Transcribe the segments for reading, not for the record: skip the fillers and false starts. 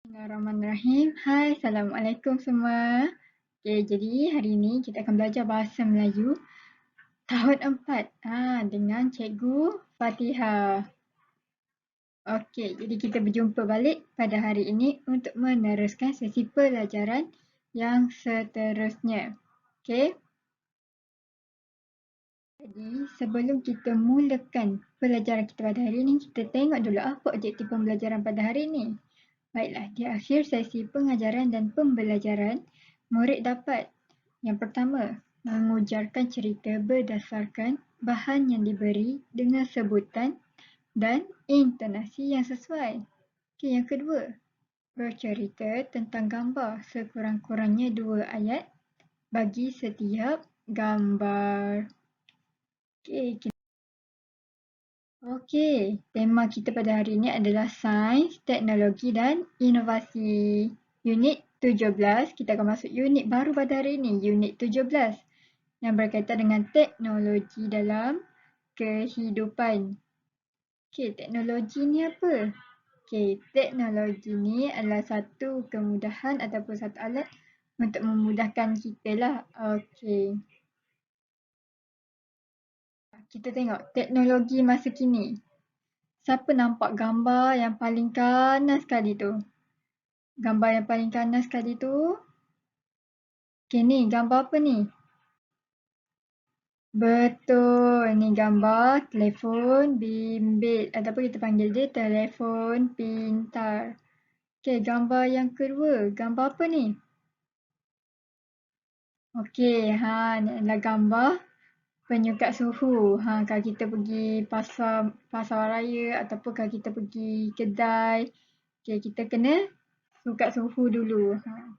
Bismillahirrahmanirrahim. Hai, Assalamualaikum semua. Okay, jadi hari ini kita akan belajar bahasa Melayu tahun 4 dengan Cikgu Fatihah. Okey, jadi kita berjumpa balik pada hari ini untuk meneruskan sesi pelajaran yang seterusnya. Okey. Jadi sebelum kita mulakan pelajaran kita pada hari ini, kita tengok dulu apa objektif pembelajaran pada hari ini. Baiklah, di akhir sesi pengajaran dan pembelajaran, murid dapat yang pertama, mengujarkan cerita berdasarkan bahan yang diberi dengan sebutan dan intonasi yang sesuai. Okey, yang kedua, bercerita tentang gambar sekurang-kurangnya 2 ayat bagi setiap gambar. Okey, tema kita pada hari ini adalah sains, teknologi dan inovasi. Unit 17, kita akan masuk unit baru pada hari ini, unit 17 yang berkaitan dengan teknologi dalam kehidupan. Okey, teknologi ni apa? Okey, teknologi ni adalah satu kemudahan ataupun satu alat untuk memudahkan kita lah. Okey. Kita tengok teknologi masa kini. Siapa nampak gambar yang paling kanan sekali tu? Gambar yang paling kanan sekali tu. Okey, ni gambar apa ni? Betul, ni gambar telefon bimbit ataupun kita panggil dia telefon pintar. Okey, gambar yang kedua, gambar apa ni? Okey, ni adalah gambar penyukat suhu. Kalau kita pergi pasar raya ataupun kalau kita pergi kedai, okey, kita kena sukat suhu dulu.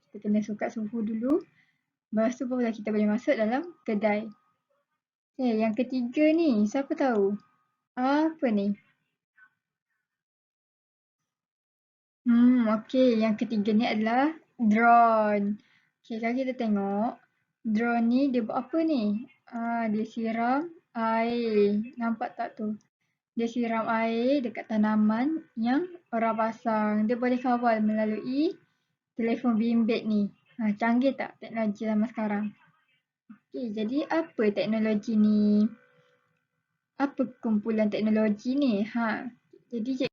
Kita kena sukat suhu dulu. Lepas tu barulah kita boleh masuk dalam kedai. Okey, yang ketiga ni, siapa tahu? Apa ni? Okey, yang ketiga ni adalah drone. Okey, kalau kita tengok, drone ni dia buat apa ni? Dia siram air. Nampak tak tu? Dia siram air dekat tanaman yang orang pasang. Dia boleh kawal melalui telefon bimbit ni. Canggih tak teknologi zaman sekarang? Okey, jadi apa teknologi ni? Apa kumpulan teknologi ni? Jadi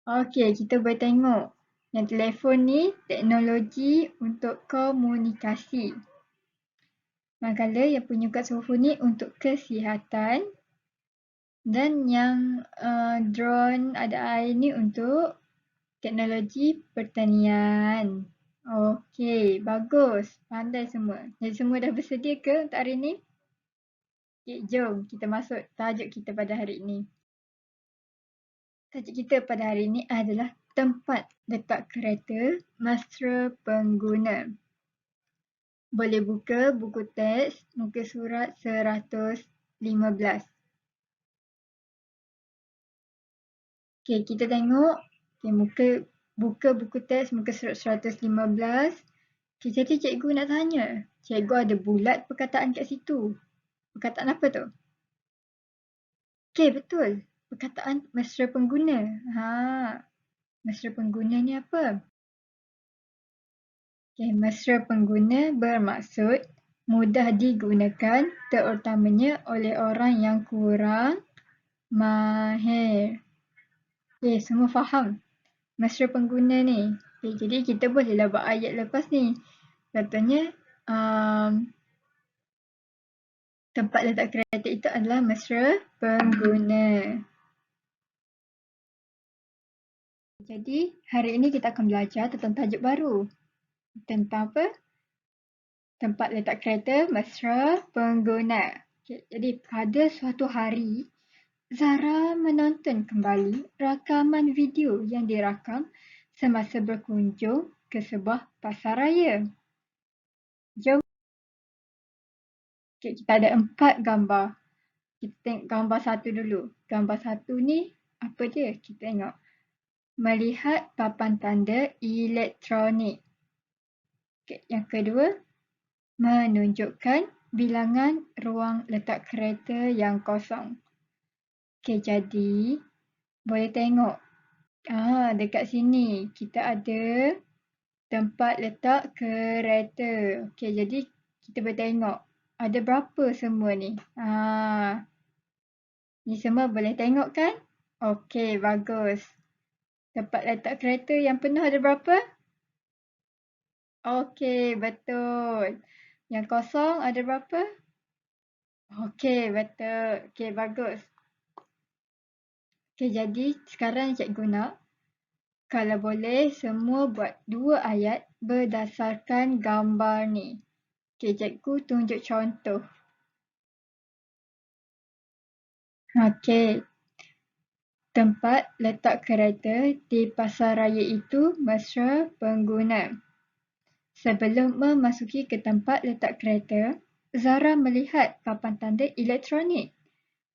okey, kita boleh tengok yang telefon ni teknologi untuk komunikasi. Manakala yang penyukat suhu ni untuk kesihatan dan yang drone ada air ni untuk teknologi pertanian. Okey, bagus. Pandai semua. Jadi semua dah bersedia ke untuk hari ni? Okey, jom kita masuk tajuk kita pada hari ini. Tajuk kita pada hari ini adalah tempat letak kereta mesra pengguna. Boleh buka buku teks muka surat 115. Okey, kita tengok. Buka buku teks muka surat 115. Okey, jadi cikgu nak tanya. Cikgu ada bulat perkataan kat situ. Perkataan apa tu? Okey, betul. Perkataan mesra pengguna. Mesra pengguna ni apa? Okey, mesra pengguna bermaksud mudah digunakan terutamanya oleh orang yang kurang mahir. Okey, semua faham mesra pengguna ni. Okey, jadi kita bolehlah buat ayat lepas ni. Contohnya, tempat letak kereta itu adalah mesra pengguna. Jadi, hari ini kita akan belajar tentang tajuk baru. Tentang apa? Tempat letak kereta mesra pengguna. Okay, jadi pada suatu hari, Zara menonton kembali rakaman video yang dirakam semasa berkunjung ke sebuah pasar raya. Jom. Okay, kita ada 4 gambar. Kita tengok gambar 1 dulu. Gambar 1 ni apa dia? Kita tengok. Melihat papan tanda elektronik. Okay, yang kedua, menunjukkan bilangan ruang letak kereta yang kosong. Okey, jadi boleh tengok. Dekat sini kita ada Tempat letak kereta. Okey, jadi kita boleh tengok ada berapa semua ni. Ni semua boleh tengok kan? Okey, bagus. Tempat letak kereta yang penuh ada berapa? Okey, betul. Yang kosong ada berapa? Okey, betul. Okey, bagus. Okey, jadi sekarang cikgu nak, kalau boleh semua buat 2 ayat berdasarkan gambar ni. Okey, cikgu tunjuk contoh. Okey. Tempat letak kereta di pasaraya itu mesra pengguna. Sebelum memasuki ke tempat letak kereta, Zara melihat papan tanda elektronik.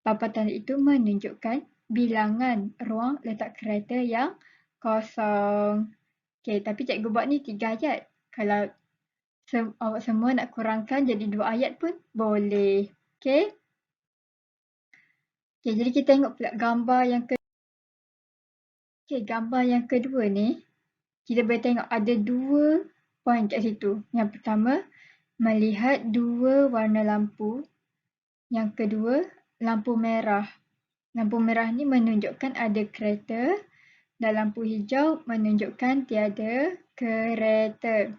Papan tanda itu menunjukkan bilangan ruang letak kereta yang kosong. Okey, tapi cikgu buat ni 3 ayat. Kalau awak semua nak kurangkan jadi 2 ayat pun boleh. Okey? Okey, jadi kita tengok pula gambar yang gambar yang kedua ni. Kita boleh tengok ada 2 poin kat situ. Yang pertama, melihat 2 warna lampu. Yang kedua, lampu merah. Lampu merah ni menunjukkan ada kereta dan lampu hijau menunjukkan tiada kereta.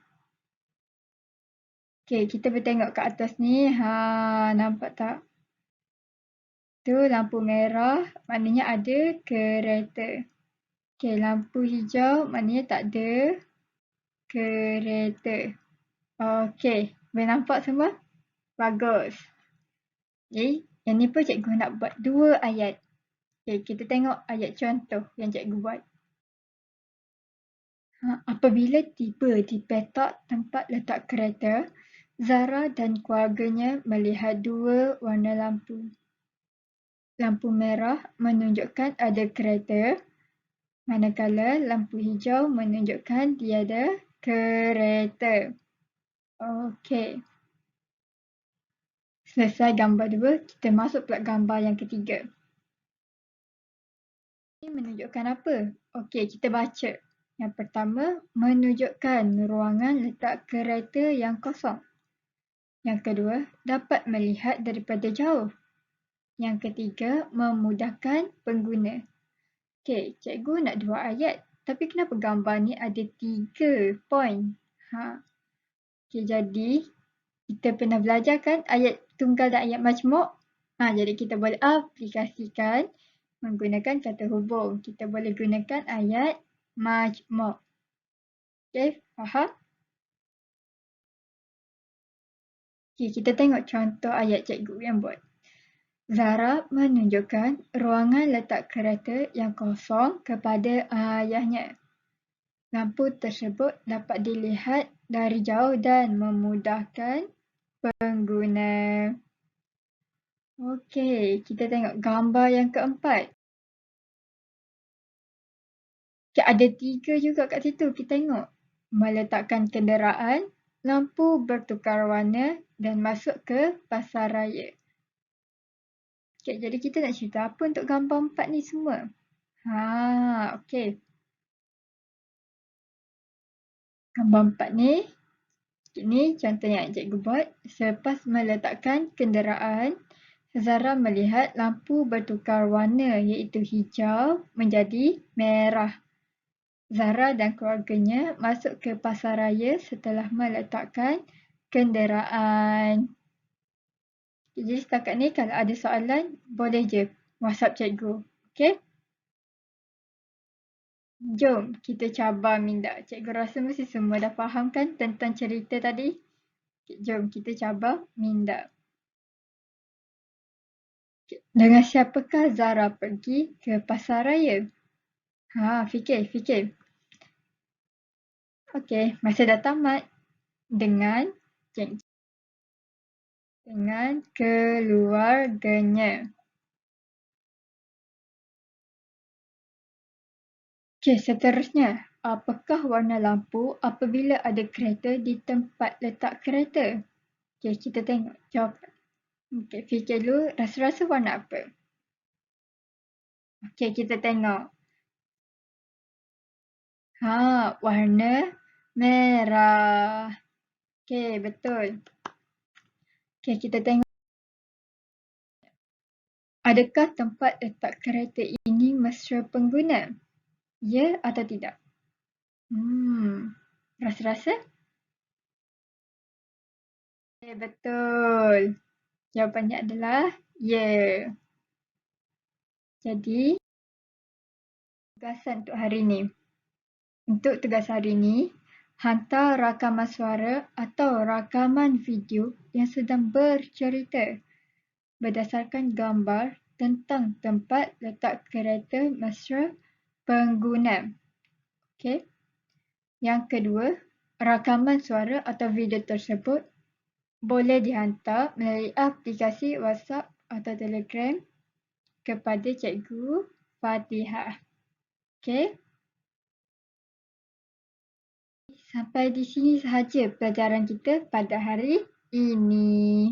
Okey, kita boleh tengok kat atas ni. Nampak tak? Tu lampu merah maknanya ada kereta. Okey, lampu hijau maknanya tak ada kereta. Okey, boleh nampak semua? Bagus. Jadi, yang ni pun cikgu nak buat 2 ayat. Okey, kita tengok ayat contoh yang cikgu buat. Apabila tiba di petak tempat letak kereta, Zara dan keluarganya melihat 2 warna lampu. Lampu merah menunjukkan ada kereta, manakala lampu hijau menunjukkan tiada kereta. Okey. Selesai gambar 2, kita masuk pula gambar yang ketiga. Ini menunjukkan apa? Okey, kita baca. Yang pertama, menunjukkan ruangan letak kereta yang kosong. Yang kedua, dapat melihat daripada jauh. Yang ketiga, memudahkan pengguna. Okey, cikgu nak 2 ayat. Tapi kenapa gambar ni ada 3 poin? Okey, jadi kita pernah belajar kan ayat tunggal dan ayat majmuk? Jadi kita boleh aplikasikan menggunakan kata hubung. Kita boleh gunakan ayat majmuk. Okey, faham? Okey, kita tengok contoh ayat cikgu yang buat. Zara menunjukkan ruangan letak kereta yang kosong kepada ayahnya. Lampu tersebut dapat dilihat dari jauh dan memudahkan pengguna. Okey, kita tengok gambar yang keempat. Okay, ada 3 juga kat situ. Kita tengok. Meletakkan kenderaan, lampu bertukar warna dan masuk ke pasaraya. Okay, jadi kita nak cerita apa untuk gambar 4 ni semua? Okey. Gambar 4 ni, ini contoh yang cikgu buat. Selepas meletakkan kenderaan, Zara melihat lampu bertukar warna iaitu hijau menjadi merah. Zara dan keluarganya masuk ke pasaraya setelah meletakkan kenderaan. Jadi setakat ni kalau ada soalan, boleh je WhatsApp cikgu. Okey? Jom kita cabar minda. Cikgu rasa mesti semua dah faham kan tentang cerita tadi? Jom kita cabar minda. Dengan siapakah Zara pergi ke pasaraya? Fikir. Okey, masa dah tamat. Dengan keluarganya. Okey, seterusnya. Apakah warna lampu apabila ada kereta di tempat letak kereta? Okey, kita tengok jawapan. Okey, fikir dulu rasa-rasa warna apa? Okey, kita tengok. Warna Merah. Okey, betul. Okey, kita tengok. Adakah tempat letak kereta ini mesra pengguna? Ya atau tidak? Rasa-rasa? Okay, betul. Jawapannya adalah ya. Jadi, tugasan untuk hari ini. Untuk tugas hari ini, hantar rakaman suara atau rakaman video yang sedang bercerita berdasarkan gambar tentang tempat letak kereta mesra pengguna. Okey. Yang kedua, rakaman suara atau video tersebut boleh dihantar melalui aplikasi WhatsApp atau Telegram kepada Cikgu Fatihah. Okey. Sampai di sini sahaja pelajaran kita pada hari ini.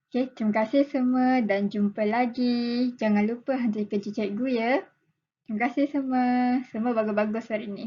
Okey, terima kasih semua dan jumpa lagi. Jangan lupa hantar kerja cikgu ya. Terima kasih semua. Semua bagus-bagus hari ini.